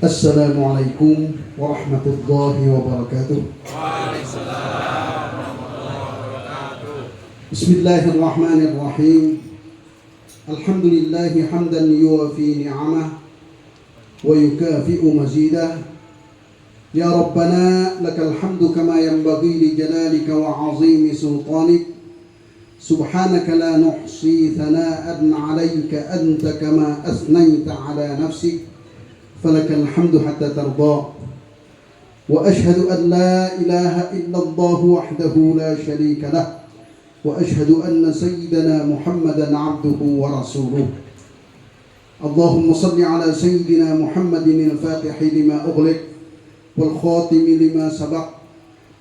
Assalamualaikum warahmatullahi wabarakatuh. Bismillahirrahmanirrahim. Alhamdulillahi hamdan yuwafi ni'amah wa yukafi'u mazidah. Ya Rabbana lakal hamdu kama yanbaghi li jalalika wa 'azimi sultanik. Subhanaka la nuhsi thana'an 'alaika anta kama asnaita 'ala nafsik. فلك الحمد حتى ترضى وأشهد أن لا إله إلا الله وحده لا شريك له وأشهد أن سيدنا محمدا عبده ورسوله اللهم صل على سيدنا محمد الفاتح لما أغلق والخاتم لما سبق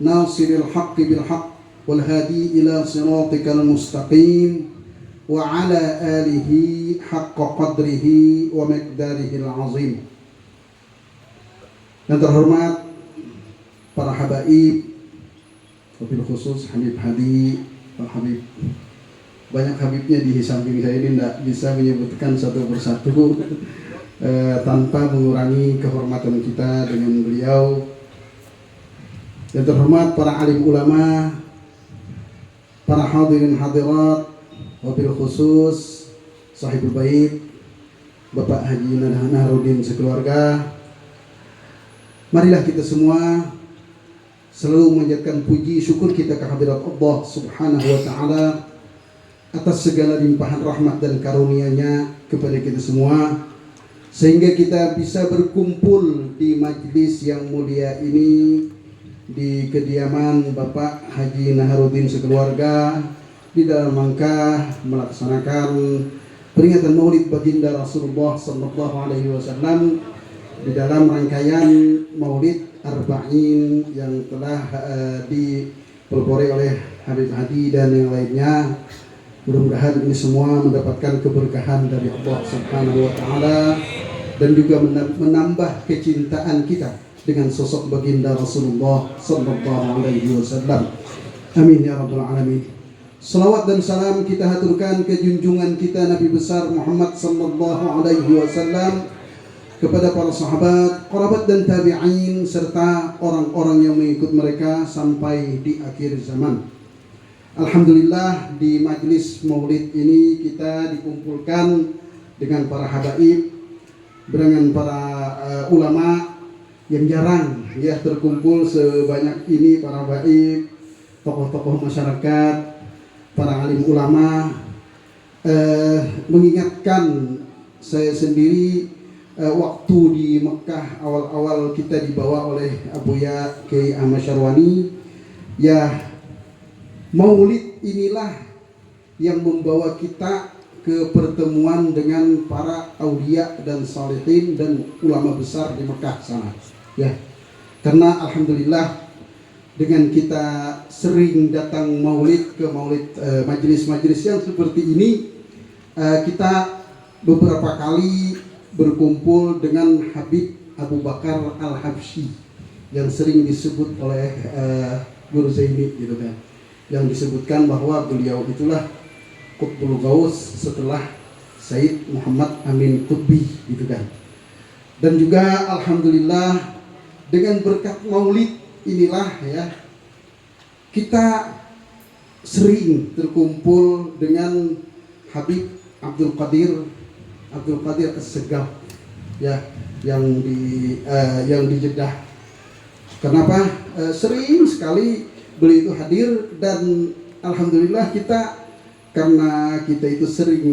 ناصر الحق بالحق والهادي إلى صراطك المستقيم وعلى آله حق قدره ومقداره العظيم. Yang terhormat para habaib, wabil khusus Habib Hadi, Pak Habib. Banyak habibnya di samping saya ini, tidak bisa menyebutkan satu persatu tanpa mengurangi kehormatan kita dengan beliau. Yang terhormat para alim ulama, para hadirin hadirat, wabil khusus sahibul bait, Bapak Haji Naharudin sekeluarga. Marilah kita semua selalu memanjatkan puji syukur kita kehadirat Allah Subhanahu wa taala atas segala limpahan rahmat dan karunia-Nya kepada kita semua, sehingga kita bisa berkumpul di majlis yang mulia ini di kediaman Bapak Haji Naharudin sekeluarga di dalam rangka melaksanakan peringatan Maulid Baginda Rasulullah sallallahu alaihi wasallam di dalam rangkaian Maulid Arba'in yang telah dipelopori oleh Habib Hadi dan yang lainnya. Mudah-mudahan ini semua mendapatkan keberkahan dari Allah Subhanahu wa taala dan juga menambah kecintaan kita dengan sosok baginda Rasulullah sallallahu alaihi wasallam. Amin ya rabbal alamin. Salawat dan salam kita haturkan ke junjungan kita Nabi besar Muhammad sallallahu alaihi wasallam, kepada para sahabat, kerabat dan tabi'in serta orang-orang yang mengikut mereka sampai di akhir zaman. Alhamdulillah, di majlis Maulid ini kita dikumpulkan dengan para habaib, dengan para ulama yang jarang ya terkumpul sebanyak ini, para habaib, tokoh-tokoh masyarakat, para alim ulama. Mengingatkan saya sendiri waktu di Mekah awal-awal kita dibawa oleh Abuya Kiai Ahmad Syarwani, ya Maulid inilah yang membawa kita ke pertemuan dengan para aulia dan salihin dan ulama besar di Mekah sana, ya. Karena alhamdulillah dengan kita sering datang Maulid ke Maulid, majelis-majelis yang seperti ini, kita beberapa kali berkumpul dengan Habib Abu Bakar Al-Habsyi yang sering disebut oleh Guru Zaini gitu kan, yang disebutkan bahwa beliau itulah Qutbul Ghaus setelah Sayyid Muhammad Amin Qutbi gitu kan. Dan juga alhamdulillah dengan berkat Maulid inilah ya kita sering terkumpul dengan Habib Abdul Qadir As-Segaf ya yang di Jeddah. Kenapa? Sering sekali beliau itu hadir dan alhamdulillah kita, karena kita itu sering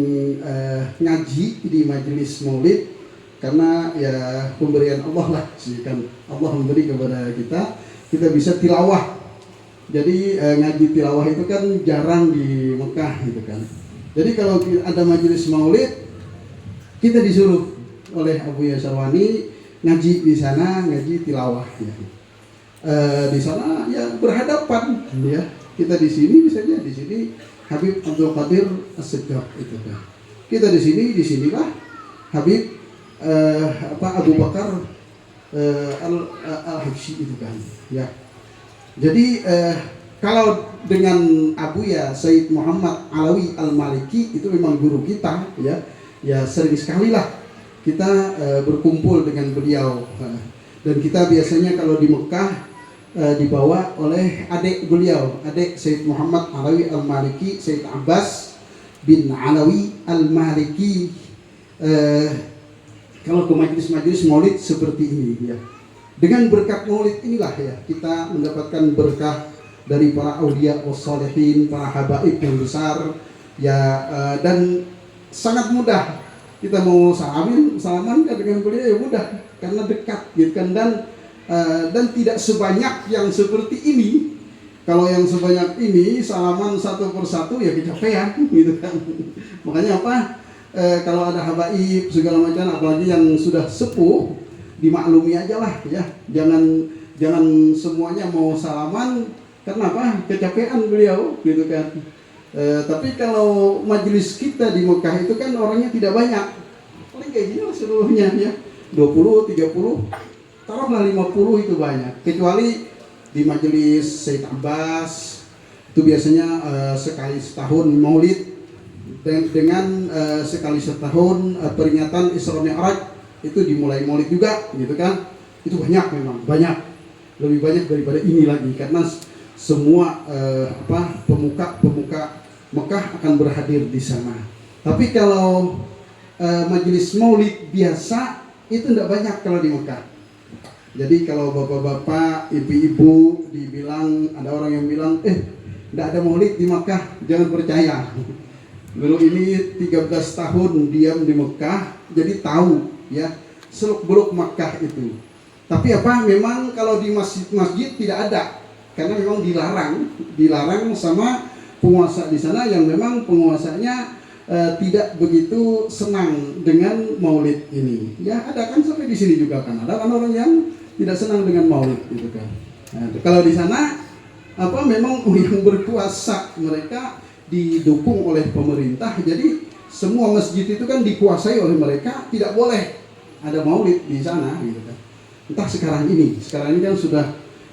ngaji di majelis Maulid, karena ya pemberian Allah lah sih kan, Allah memberi kepada kita bisa tilawah. Jadi ngaji tilawah itu kan jarang di Mekah gitu kan. Jadi kalau ada majelis Maulid, kita disuruh oleh Abuya Syarwani ngaji di sana, ngaji tilawah ya. Di sana ya berhadapan ya. Kita di sini misalnya, di sini Habib Abdul Qadir As-Segaf itu kan. Kita di sinilah Habib Abu Bakar Al-Habsyi itu kan ya. Jadi kalau dengan Abuya Sayyid Muhammad Alawi Al-Maliki itu memang guru kita ya. Ya sering sekali lah kita berkumpul dengan beliau. Dan kita biasanya kalau di Mekah dibawa oleh adik beliau, adik Sayyid Muhammad Alawi Al-Maliki, Sayyid Abbas bin Alawi Al-Maliki. Kalau ke majelis-majelis maulid seperti ini ya. Dengan berkat maulid inilah ya kita mendapatkan berkah dari para aulia wassalihin, para habaib yang besar ya, dan sangat mudah kita mau salaman ya dengan beliau ya mudah karena dekat gitu kan, dan tidak sebanyak yang seperti ini. Kalau yang sebanyak ini salaman satu persatu ya kecapean gitu kan. Makanya apa? Kalau ada habaib segala macam, apalagi yang sudah sepuh, dimaklumi aja lah ya. Jangan semuanya mau salaman, karena apa? Kecapean beliau gitu kan. Tapi kalau majelis kita di Mekah itu kan orangnya tidak banyak, paling kayak gini lah seluruhnya ya, 20, 30, taruhlah 50 itu banyak. Kecuali di majelis Sayyid Abbas itu biasanya sekali setahun maulid, dengan sekali setahun peringatan Isra Mi'raj itu dimulai maulid juga gitu kan. Itu banyak, memang banyak, lebih banyak daripada ini lagi, karena semua pemuka Mekah akan berhadir di sana. Tapi kalau majelis maulid biasa itu tidak banyak kalau di Mekah. Jadi kalau bapak-bapak, ibu-ibu dibilang, ada orang yang bilang tidak ada maulid di Mekah, jangan percaya. Dulu ini 13 tahun diam di Mekah, jadi tahu ya seluk-beluk Mekah itu. Tapi memang kalau di masjid tidak ada, karena memang dilarang sama penguasa di sana, yang memang penguasanya tidak begitu senang dengan maulid ini. Ya ada kan, sampai di sini juga kan ada kan orang yang tidak senang dengan maulid gitu kan. Nah, kalau di sana memang yang berkuasa mereka didukung oleh pemerintah, jadi semua masjid itu kan dikuasai oleh mereka, tidak boleh ada maulid di sana gitu kan. Entah sekarang ini kan sudah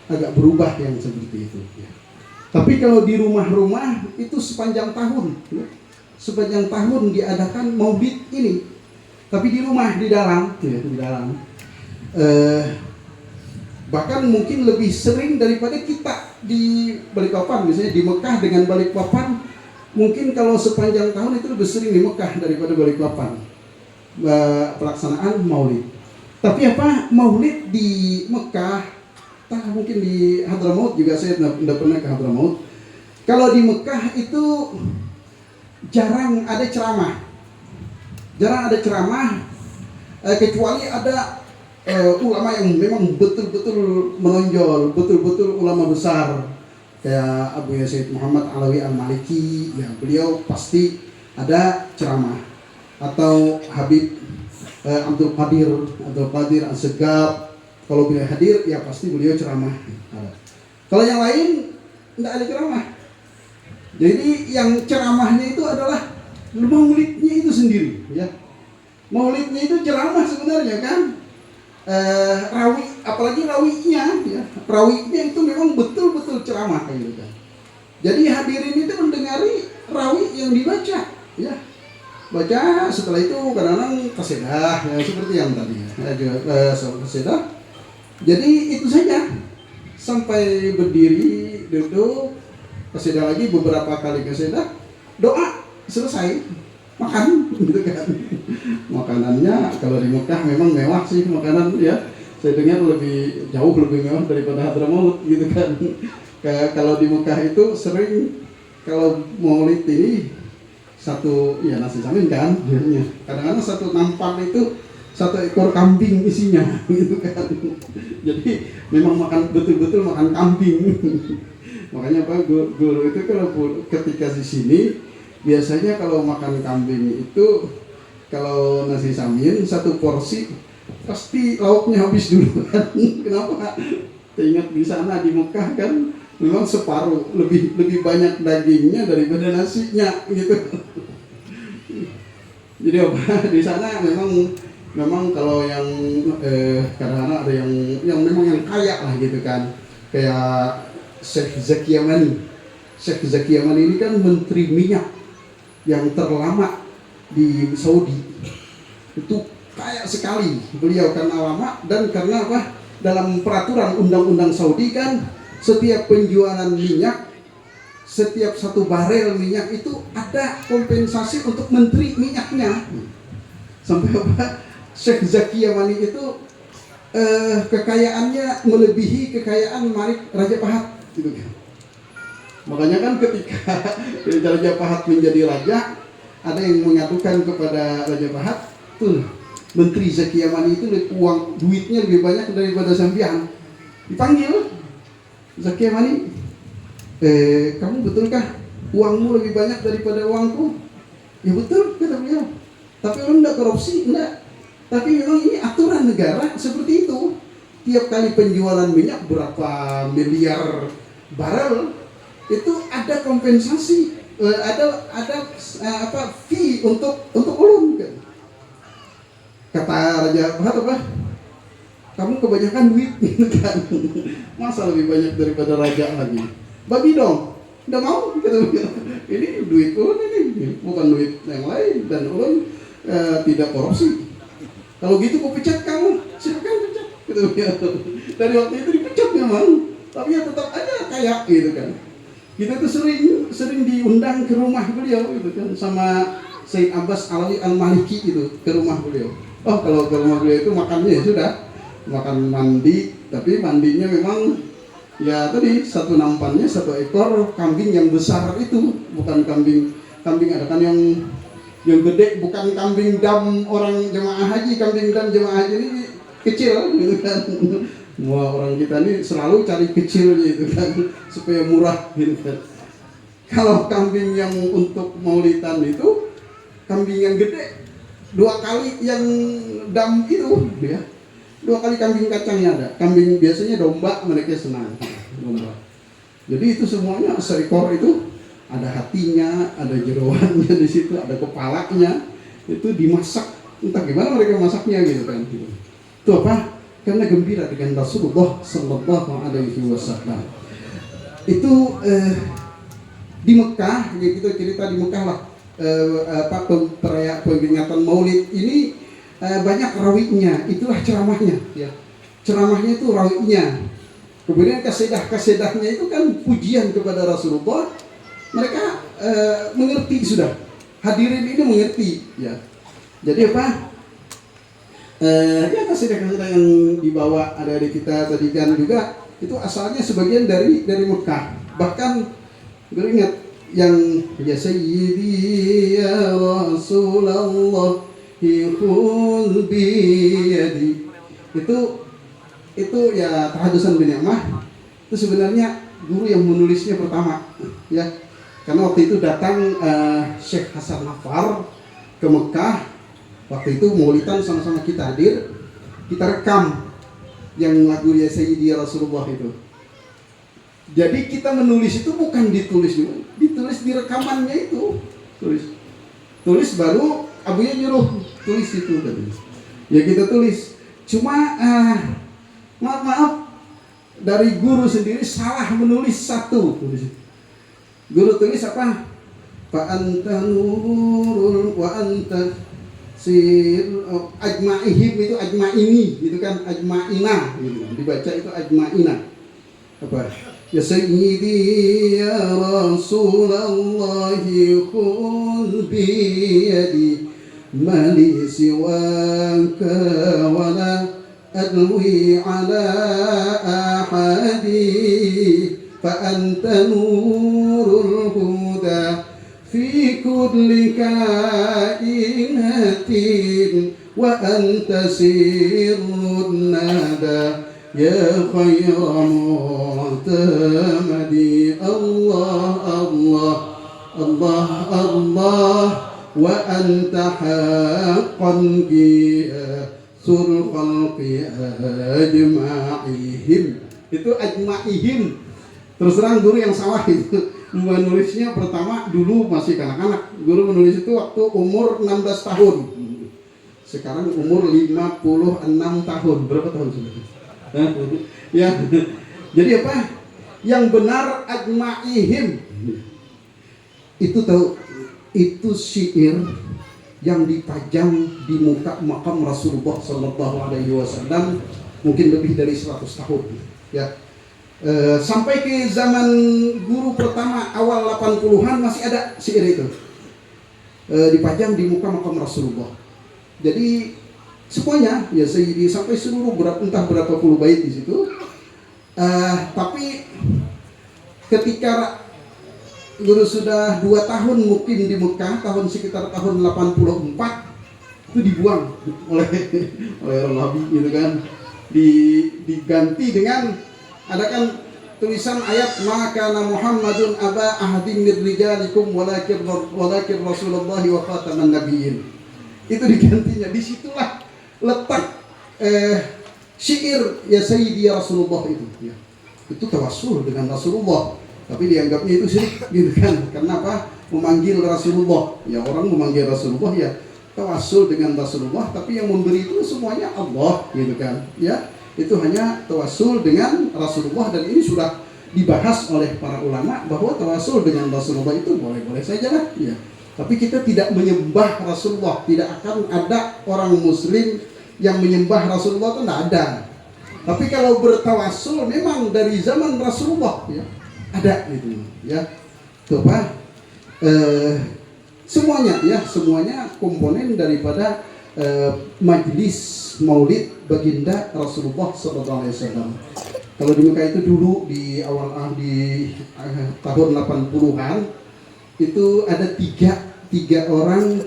agak berubah yang seperti itu ya. Tapi kalau di rumah-rumah itu sepanjang tahun ya, sepanjang tahun diadakan maulid ini, tapi di rumah, di dalam ya, di dalam bahkan mungkin lebih sering daripada kita di Balikpapan. Misalnya di Mekah dengan Balikpapan, mungkin kalau sepanjang tahun itu lebih sering di Mekah daripada Balikpapan pelaksanaan maulid. Tapi maulid di Mekah, mungkin di Hadramaut juga, saya tidak pernah ke Hadramaut. Kalau di Mekah itu jarang ada ceramah, kecuali ada ulama yang memang betul-betul menonjol, betul-betul ulama besar, kayak Abu Sayyid Muhammad Alawi Al-Maliki ya, beliau pasti ada ceramah. Atau Habib Abdul Qadir As-Segaf, kalau beliau hadir ya pasti beliau ceramah. Kalau yang lain tidak ada ceramah. Jadi yang ceramahnya itu adalah maulidnya itu sendiri ya. Maulidnya itu ceramah sebenarnya kan. Apalagi rawinya ya. Rawinya itu memang betul-betul ceramah kayak gitu kan. Jadi hadirin itu mendengari rawi yang dibaca ya. Baca, setelah itu kadang-kadang qasidah ya, seperti yang tadi ya, qasidah. Jadi itu saja, sampai berdiri, duduk, qasidah lagi, beberapa kali qasidah, doa, selesai, makan gitu kan. Makanannya kalau di Mekah memang mewah sih makanan ya. Saya dengar jauh lebih mewah daripada Hadramaut gitu kan. Kalau di Mekah itu sering kalau maulid ini satu ya nasi samin kan, kadang-kadang satu nampan itu 1 ekor kambing isinya gitu kan. Jadi memang betul-betul makan kambing. Makanya guru itu kalau ketika di sini biasanya kalau makan kambing itu, kalau nasi samin 1 porsi pasti lauknya habis dulu kan. Kenapa? Ingat di sana di Mekah kan memang separuh, lebih banyak dagingnya daripada nasinya gitu. Jadi di sana memang kalau yang kadang-kadang ada yang memang yang kaya lah gitu kan, kayak Syekh Zaki Yamani. Syekh Zaki Yamani ini kan menteri minyak yang terlama di Saudi. Itu kaya sekali beliau karena lama dan karena apa? Dalam peraturan undang-undang Saudi kan setiap penjualan minyak, setiap satu barel minyak itu ada kompensasi untuk menteri minyaknya. Sampai apa? Syekh Zaki Yamani itu kekayaannya melebihi kekayaan Malik Raja Pahat gitu kan. Makanya kan ketika Raja Pahat menjadi raja, ada yang mengatakan kepada Raja Pahat, tuh Menteri Zaki Yamani itu uang duitnya lebih banyak daripada sampean. Dipanggil Zaki Yamani, kamu betulkah uangmu lebih banyak daripada uangku? Ya betul, kata beliau. Tapi orang tidak korupsi, enggak. Tapi memang ini aturan negara seperti itu. Tiap kali penjualan minyak berapa miliar barel itu ada kompensasi, ada fee untuk ulun. Kata Raja Pahat apa? Kamu kebanyakan duit kan? Masa lebih banyak daripada raja lagi? Bagi dong. Tidak mau kata beliau. Ini duit ulun ini, bukan duit yang lain dan ulun tidak korupsi. Kalau gitu aku pecat kamu, silakan pecat. Gitu. Dari waktu itu dipecat memang, tapi ya tetap aja kayak gitu kan. Kita tuh sering diundang ke rumah beliau gitu kan, sama Said Abbas Alawi Al-Maliki itu ke rumah beliau. Oh kalau ke rumah beliau itu makannya ya sudah, makan mandi, tapi mandinya memang ya tadi satu nampannya satu ekor kambing yang besar itu, bukan kambing ada kan yang gede, bukan kambing dam orang jemaah haji. Kambing dam jemaah haji ini kecil gitu kan. Semua orang kita ini selalu cari kecil gitu kan supaya murah gitu kan. Kalau kambing yang untuk maulidan itu kambing yang gede 2 kali yang dam itu ya. 2 kali kambing kacangnya ada. Kambing biasanya domba mereka senang domba. Jadi itu semuanya seekor itu ada hatinya, ada jeroannya di situ, ada kepalanya, itu dimasak. Entah gimana mereka masaknya gitu kan. Itu apa? Karena gembira dengan Rasulullah Sallallahu Alaihi Wasallam. Itu di Mekah, ya kita cerita di Mekah lah. Perayaan peringatan Maulid ini banyak rawinya, itulah ceramahnya. Ya. Ceramahnya itu rawinya. Kemudian kasedah-kasedahnya itu kan pujian kepada Rasulullah. Mereka mengerti sudah, hadirin ini mengerti ya. Jadi apa? Ya kasedah-kasedah yang dibawa adik-adik kita tadi kan juga itu asalnya sebagian dari Mekah. Bahkan beringat yang ya Sayyidi ya Rasulullah khudh bi yadi, itu ya Tahadusan bin Ni'mah. Itu sebenarnya guru yang menulisnya pertama ya. Karena waktu itu datang Syekh Hasan Nafar ke Mekah. Waktu itu maulidan sama-sama kita hadir. Kita rekam yang lagu ya Sayyidi Rasulullah itu. Jadi kita menulis itu bukan ditulis dulu, ditulis di rekamannya itu. Tulis baru abunya nyuruh tulis itu katanya. Ya kita tulis. Cuma maaf dari guru sendiri salah menulis satu. Guru tulis apa? Fa anta nurul wa anta sir ajma'ihim, itu ajma'ini gitu kan, ajma'ina gitu. Dibaca itu ajma'ina. Apa? Ya Sayyidi ya Rasulullah khudh bi yadi mali siwaka wa la adwi ala ahadi fa anta nurul huda fi kulli kainatin wa anta sirrun nada ya khairan mu'tamadi Allah Allah Allah Allah wa anta haqqan sul khalqi ajma'ihim. Itu ajma'ihim. Terus terang guru yang salah itu menulisnya pertama dulu masih kanak-kanak. Guru menulis itu waktu umur 16 tahun. Sekarang umur 56 tahun. Berapa tahun sudah? Ya. Jadi apa? Yang benar ajma'ihim. Itu tahu, itu syair yang dipajang di muka makam Rasulullah Sallallahu Alaihi Wasallam mungkin lebih dari 100 tahun ya. Sampai ke zaman guru pertama awal 80-an masih ada syair itu dipajang di muka makam Rasulullah. Jadi semuanya ya Sayyidi sampai seluruh entah berapa puluh bait di situ. Tapi ketika guru sudah 2 tahun mukim di Mekah sekitar tahun 84 itu dibuang oleh orang Nabi gitu kan, diganti dengan ada kan tulisan ayat maka Muhammadun aba ahadin min rijalikum walakin Rasulullah wa khataman nabiyyin. Itu digantinya, disitulah letak syair ya Sayyidi ya Rasulullah itu ya. Itu tawassul dengan Rasulullah, tapi dianggapnya itu syirik gitu kan. Kenapa? Memanggil Rasulullah. Ya orang memanggil Rasulullah ya tawassul dengan Rasulullah, tapi yang memberi itu semuanya Allah gitu kan. Ya, itu hanya tawassul dengan Rasulullah, dan ini sudah dibahas oleh para ulama bahwa tawassul dengan Rasulullah itu boleh-boleh saja lah ya. Tapi kita tidak menyembah Rasulullah, tidak akan ada orang muslim yang menyembah Rasulullah, itu tidak ada. Tapi kalau bertawassul memang dari zaman Rasulullah ya ada gitu ya. Coba semuanya komponen daripada majlis maulid baginda Rasulullah SAW. Kalau di Mekah itu dulu di awal di tahun 80-an itu ada tiga orang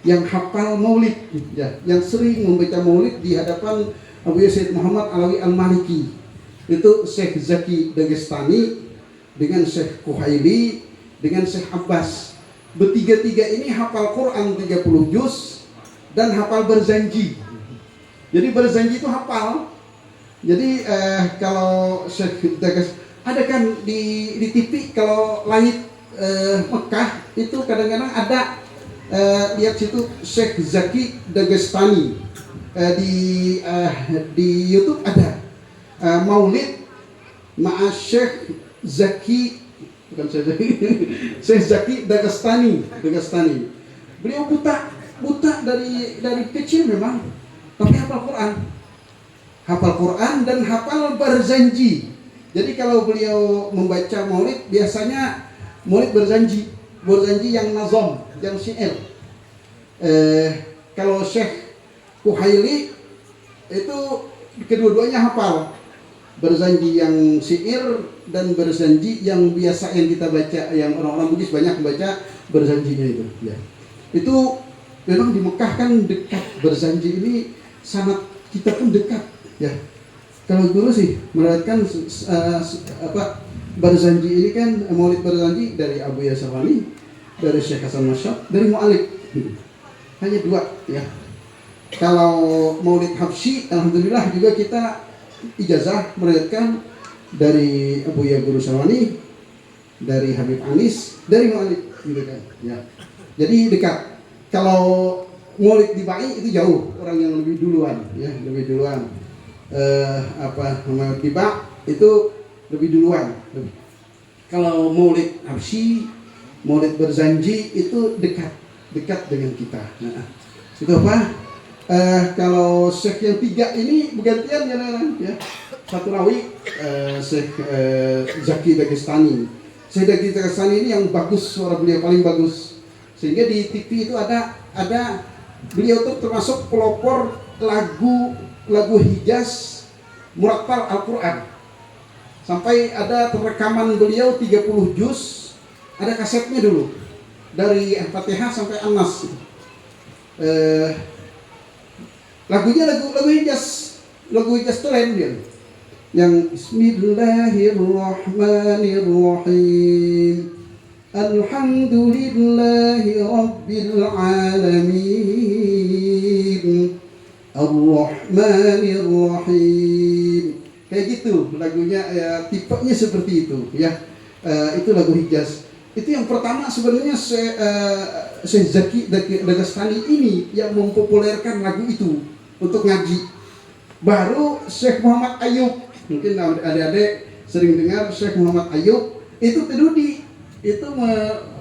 yang hafal maulid ya, yang sering membaca maulid di hadapan Abu Yazid Muhammad Alawi Al-Maliki. Itu Syekh Zaki Dagestani dengan Syekh Kuhaili dengan Syekh Abbas. Bertiga-tiga ini hafal Quran 30 juz dan hafal berjanji. Jadi berjanji itu hafal. Jadi kalau Syekh Dagestani ada kan di TV kalau langit Mekah itu kadang-kadang ada lihat situ Syekh Zaki Dagestani. Di YouTube ada maulid ma'a Syekh Zaki, bukan Syekh Zaki Dagestani. Beliau buta dari kecil memang, tapi hafal Quran dan hafal berjanji. Jadi kalau beliau membaca maulid biasanya maulid berjanji yang nazam, yang syair. Kalau Syekh Kuhaili itu kedua-duanya hafal, berjanji yang syair dan berjanji yang biasa yang kita baca, yang orang-orang Bugis banyak membaca berjanjinya itu ya. Itu memang di Mekah kan dekat, berjanji ini sangat kita pun dekat ya. Kalau dulu sih meriwayatkan berjanji ini kan maulid berjanji dari Abu Yasawani, dari Syekh Hasan Masyad, dari Mu'alib. Hanya 2 ya. Kalau maulid Habsyi, alhamdulillah juga kita ijazah meriwayatkan dari Abu Guru Sawani, dari Habib Anis, dari Mu'alib gitu kan ya. Jadi dekat. Kalau maulid di Bai itu jauh, orang yang lebih duluan ya, lebih duluan. Maulid di Bai itu lebih duluan. Kalau maulid Habsyi, maulid berjanji itu dekat dengan kita. Nah, itu apa? Kalau Syekh yang 3 ini bergantian ya. Satu rawi Syekh Zaki Dagestani. Syekh Zaki Dagestani ini yang bagus, suara beliau paling bagus. Sehingga di TV itu ada beliau tuh termasuk pelopor lagu Hijaz Murattal Al-Quran. Sampai ada rekaman beliau 30 juz, ada kasetnya dulu dari Al-Fatihah sampai An-Nas. Lagunya lagu Hijaz itu lain dia. Yang Bismillahirrahmanirrahim. Alhamdulillahi Rabbil Alamin. Ar-Rahmanir-Rahim. Kayak gitu lagunya ya, tipenya seperti itu ya. Itu lagu Hijaz. Itu yang pertama sebenarnya Syekh Zaki Dagestani ini yang mempopulerkan lagu itu untuk ngaji. Baru Syekh Muhammad Ayub, mungkin adik-adik sering dengar Syekh Muhammad Ayub itu Tedudi itu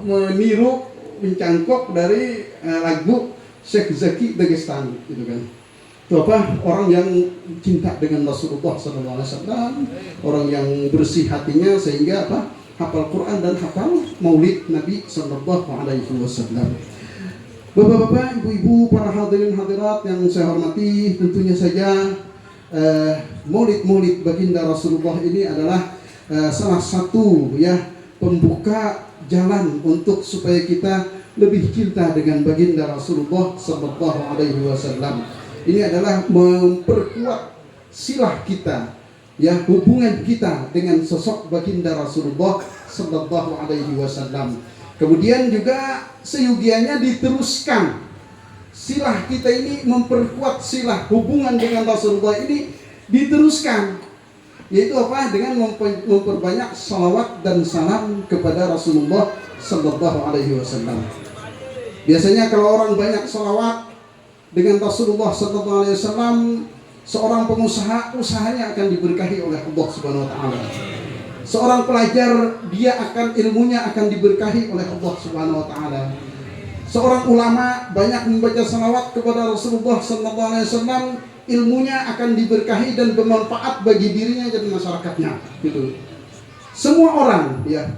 meniru, mencangkok dari lagu Syekh Zaki Dagestani gitu kan. Itu apa? Orang yang cinta dengan Rasulullah SAW, orang yang bersih hatinya sehingga apa? Hafal Quran dan hafal Maulid Nabi SAW. Bapak-bapak, ibu-ibu, para hadirin hadirat yang saya hormati, tentunya saja Maulid Baginda Rasulullah ini adalah salah satu ya pembuka jalan untuk supaya kita lebih cinta dengan baginda Rasulullah Sallallahu Alaihi Wasallam. Ini adalah memperkuat silah kita, ya hubungan kita dengan sosok baginda Rasulullah Sallallahu Alaihi Wasallam. Kemudian juga seyogianya diteruskan silah kita ini, memperkuat silah hubungan dengan Rasulullah ini diteruskan, yaitu apa? Dengan memperbanyak salawat dan salam kepada Rasulullah Sallallahu Alaihi Wasallam. Biasanya kalau orang banyak salawat dengan Rasulullah Sallallahu Alaihi Wasallam, seorang pengusaha usahanya akan diberkahi oleh Allah Subhanahu Wa Taala. Seorang pelajar dia akan ilmunya akan diberkahi oleh Allah Subhanahu Wa Taala. Seorang ulama banyak membaca salawat kepada Rasulullah Sallallahu Alaihi Wasallam, ilmunya akan diberkahi dan bermanfaat bagi dirinya dan masyarakatnya. Gitu. Semua orang ya.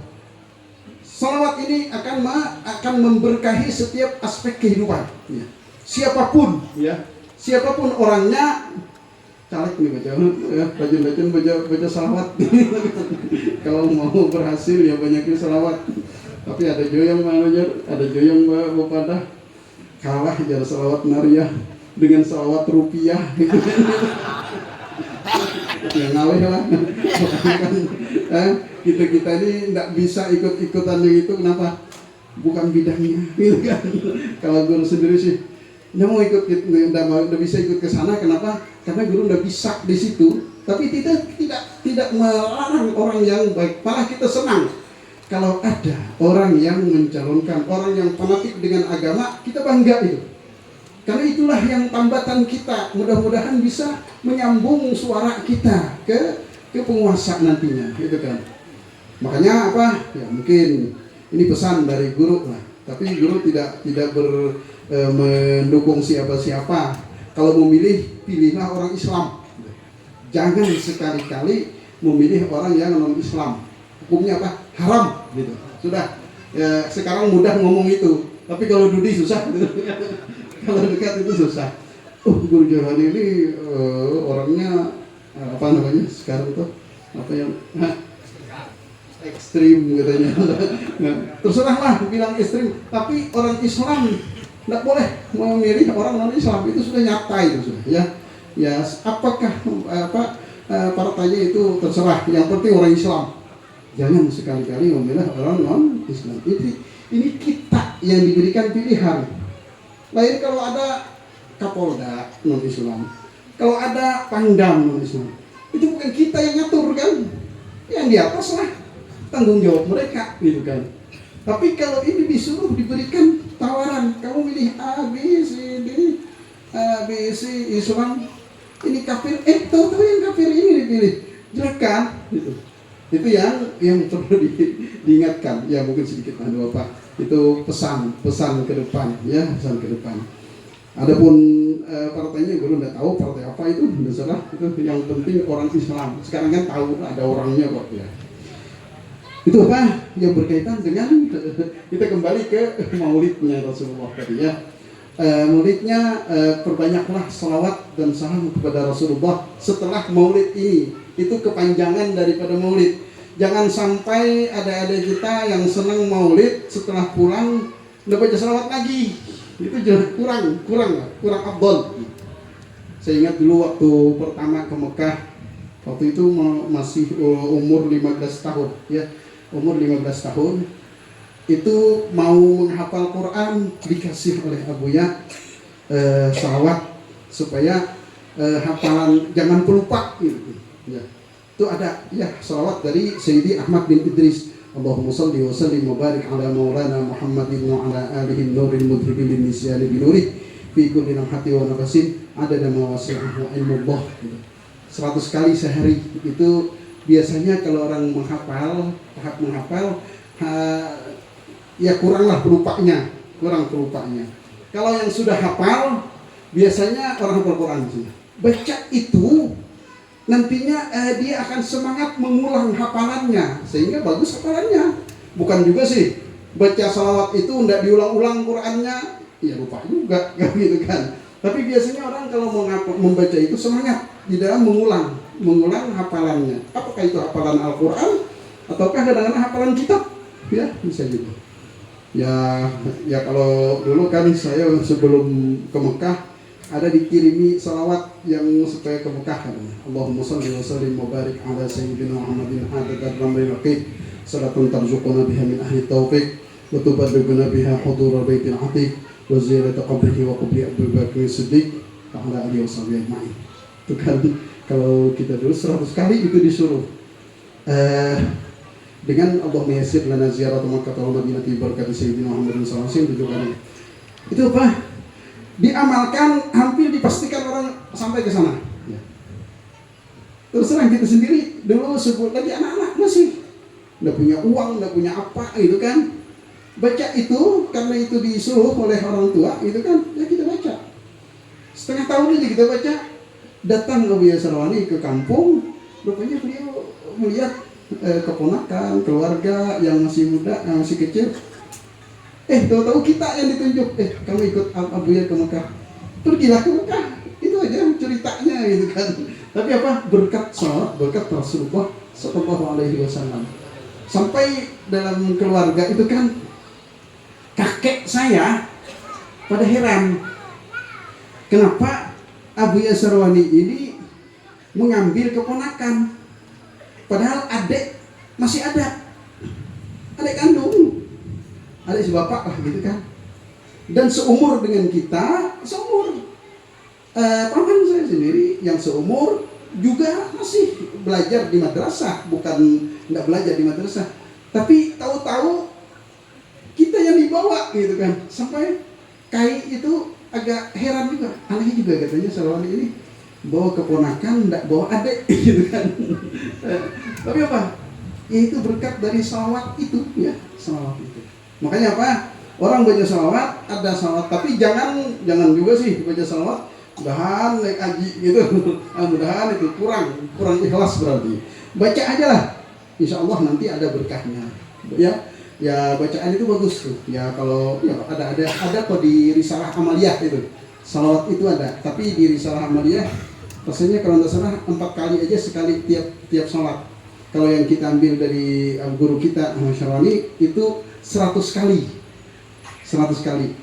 Salawat ini akan memberkahi setiap aspek kehidupan. Ya. Siapapun orangnya, caleg nih baca, ya, rajin-rajin baca salawat. Kalau mau berhasil ya banyakin salawat. Tapi ada juga yang pada kalah jar salawat nariyah dengan salawat rupiah. Yang ngawih lah. Kita ini tidak bisa ikut-ikutan yang itu. Kenapa? Bukan bidangnya gitu kan. Kalau guru sendiri sih nggak mau ikut, nggak bisa ikut ke sana. Kenapa? Karena guru nggak bisa di situ. Tapi tidak melarang orang yang baik, malah kita senang kalau ada orang yang mencalonkan, orang yang fanatik dengan agama, kita bangga itu. Karena itulah yang tambatan kita, mudah-mudahan bisa menyambung suara kita ke penguasa nantinya, gitu kan. Makanya apa? Ya mungkin ini pesan dari guru lah. Tapi guru tidak mendukung siapa-siapa. Kalau memilih, pilihlah orang Islam. Jangan sekali-kali memilih orang yang non-Islam. Hukumnya apa? Haram, gitu. Sudah. Ya, sekarang mudah ngomong itu. Tapi kalau Dudi susah. Kalau dekat itu susah. Guru Johani ini orangnya apa namanya sekarang tuh apa yang ekstrim katanya. Nah, terserahlah bilang ekstrim, tapi orang Islam tidak boleh memilih orang non Islam, itu sudah nyata itu sudah ya apakah partainya itu terserah, yang penting orang Islam. Jangan sekali-kali memilih orang non Islam. Ini kita yang diberikan pilihan. Lain kalau ada Kapolda non Islam, kalau ada Pangdam non Islam, itu bukan kita yang ngatur kan, yang di atas lah tanggung jawab mereka gitu kan. Tapi kalau ini disuruh diberikan tawaran, kamu milih A, B, C Islam, ini kafir, tahu yang kafir ini dipilih, jelek kan gitu. Itu yang perlu diingatkan. Ya mungkin sedikit Bapak, itu pesan ke depan ya, pesan ke depan. Adapun partainya gue udah tahu partai apa itu, terserah. Itu yang penting orang Islam. Sekarang kan tahu ada orangnya kok ya. Itu apa yang berkaitan dengan kita kembali ke maulidnya Rasulullah tadi ya. Maulidnya perbanyaklah salawat dan salam kepada Rasulullah setelah maulid ini. Itu kepanjangan daripada maulid. Jangan sampai ada kita yang senang maulid setelah pulang udah baca salawat lagi. Itu kurang abdol. Saya ingat dulu waktu pertama ke Mekah, waktu itu masih umur 15 tahun ya. Umur 15 tahun itu mau menghafal Quran, dikasih oleh Abuya salawat supaya hafalan jangan pelupa gitu ya. Itu ada ya salawat dari Sayyidi Ahmad bin Idris. Allahumma salli wa sallim wa barik ala maulana Muhammadin wa ala alihi nuril mudhibin lin nisyani bi nurih fi kulli lamhati wa nafasin adada ma wasi'ahu ilmullah gitu. 100 kali sehari itu biasanya kalau orang tahap menghafal ya kurang pelupanya. Kalau yang sudah hafal, biasanya orang hafal Quran sih. Baca itu nantinya dia akan semangat mengulang hafalannya, sehingga bagus hafalannya. Bukan juga sih baca salawat itu tidak diulang-ulang Qurannya, ya lupa juga gitu kan. Tapi biasanya orang kalau mau membaca itu semangat di dalam mengulang hafalannya. Apakah itu hafalan Al-Quran ataukah kadang-kadang hafalan kitab? Ya bisa juga. Ya kalau dulu kan saya sebelum ke Mekah ada dikirimi salawat yang supaya ke Mekah kan. Allahumma shalli wa sallim wa barik ala sayyidina Muhammadin adad ramli raqib salatun tarzuquna biha min ahli taufiq wa tuballighuna biha hudur baitil atiq wa ziyarata qabrihi wa qabri Abu Bakr Siddiq wa ala alihi washabihi ajma'in. Itu kan kalau kita dulu 100 kali itu disuruh. Dengan Allah menyisir lana ziarah Makkah wal Madinah bi barakati sayyidina Muhammad sallallahu alaihi wasallam 7 kali. Itu apa? Diamalkan, hampir dipastikan orang sampai ke sana. Ya. Terus terang kita sendiri dulu sebut lagi anak-anak masih enggak punya uang, enggak punya apa gitu kan. Baca itu karena itu disuruh oleh orang tua gitu kan. Ya kita baca. Setengah tahun aja kita baca. Datang Abu Yasarwani ke kampung, rupanya beliau melihat keponakan, keluarga yang masih muda, yang masih kecil. Tahu-tahu kita yang ditunjuk. Kamu ikut Abuya ke Mekah. Pergilah ke Mekah. Itu aja ceritanya gitu kan. Tapi apa? Berkat salat, berkat Rasulullah Sallallahu Alaihi Wasallam. Sampai dalam keluarga itu kan kakek saya pada heran. Kenapa Abuya Sarwani ini mengambil keponakan? Padahal adik masih ada, adik kandung, adik si bapak lah gitu kan. Dan seumur dengan kita, seumur paman saya sendiri yang seumur juga masih belajar di madrasah, bukan nggak belajar di madrasah, tapi tahu-tahu kita yang dibawa gitu kan. Sampai Kai itu agak heran juga, aneh juga katanya Sarwani ini bawa keponakan, tidak bawa adik gitu kan. Tapi apa? Ya itu berkat dari salawat itu ya, salawat itu. Makanya apa? Orang baca salawat, ada salawat, tapi jangan juga sih baca salawat mudahan naik haji gitu. Mudahan itu kurang ikhlas berarti. Baca aja lah. Insya Allah nanti ada berkahnya. Ya bacaan itu bagus tuh. Ya kalau ya ada kok di Risalah Amaliyah itu. Salawat itu ada, tapi di Risalah Amaliyah rasanya kalau tidak salah 4 kali aja sekali tiap sholat. Kalau yang kita ambil dari guru kita Syarwani itu 100 kali. 100 kali.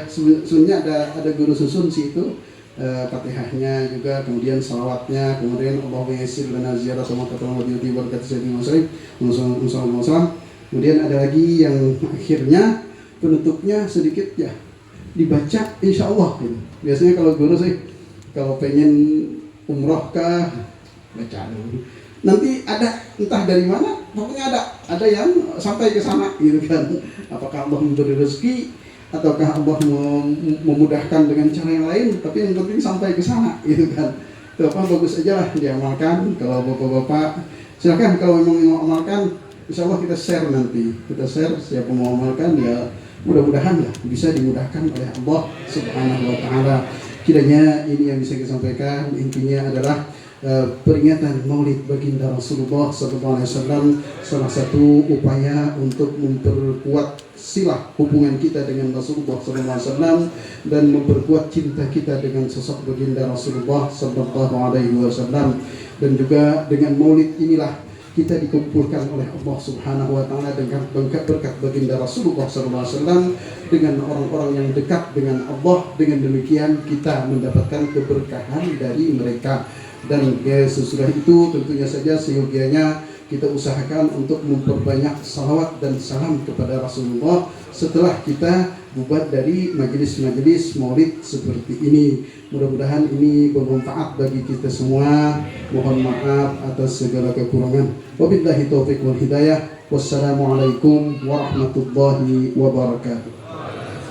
Sebenarnya ada guru susun sih itu. Fatihahnya juga, kemudian salawatnya, kemudian Allahumma yassir lana ziarah sama ketemu di berkat sayyidina Muhammad. Kemudian ada lagi yang akhirnya penutupnya sedikit ya dibaca insya Allah gitu. Biasanya kalau guru sih kalau pengen umroh kah baca dulu. Nanti ada entah dari mana, pokoknya ada yang sampai ke sana gitu kan. Apakah Allah memberi rezeki ataukah Allah memudahkan dengan cara yang lain, tapi yang penting sampai ke sana gitu kan. Itu apa bagus aja lah diamalkan. Kalau bapak-bapak silakan kalau memang mau amalkan, insya Allah kita share nanti. Kita share siapa mau amalkan ya mudah-mudahan ya bisa dimudahkan oleh Allah Subhanahu wa taala. Kiranya ini yang bisa kita sampaikan, intinya adalah peringatan Maulid baginda Rasulullah SAW, salah satu upaya untuk memperkuat silah hubungan kita dengan Rasulullah SAW dan memperkuat cinta kita dengan sosok baginda Rasulullah SAW. Dan juga dengan Maulid inilah kita dikumpulkan oleh Allah Subhanahu wa taala dengan berkat baginda Rasulullah SAW dengan orang-orang yang dekat dengan Allah. Dengan demikian kita mendapatkan keberkahan dari mereka. Dan sesudah itu tentunya saja seyogianya kita usahakan untuk memperbanyak salawat dan salam kepada Rasulullah setelah kita bubar dari majelis-majelis maulid seperti ini. Mudah-mudahan ini bermanfaat bagi kita semua. Mohon maaf atas segala kekurangan. Wabillahi taufiq wal hidayah. Wassalamualaikum warahmatullahi wabarakatuh.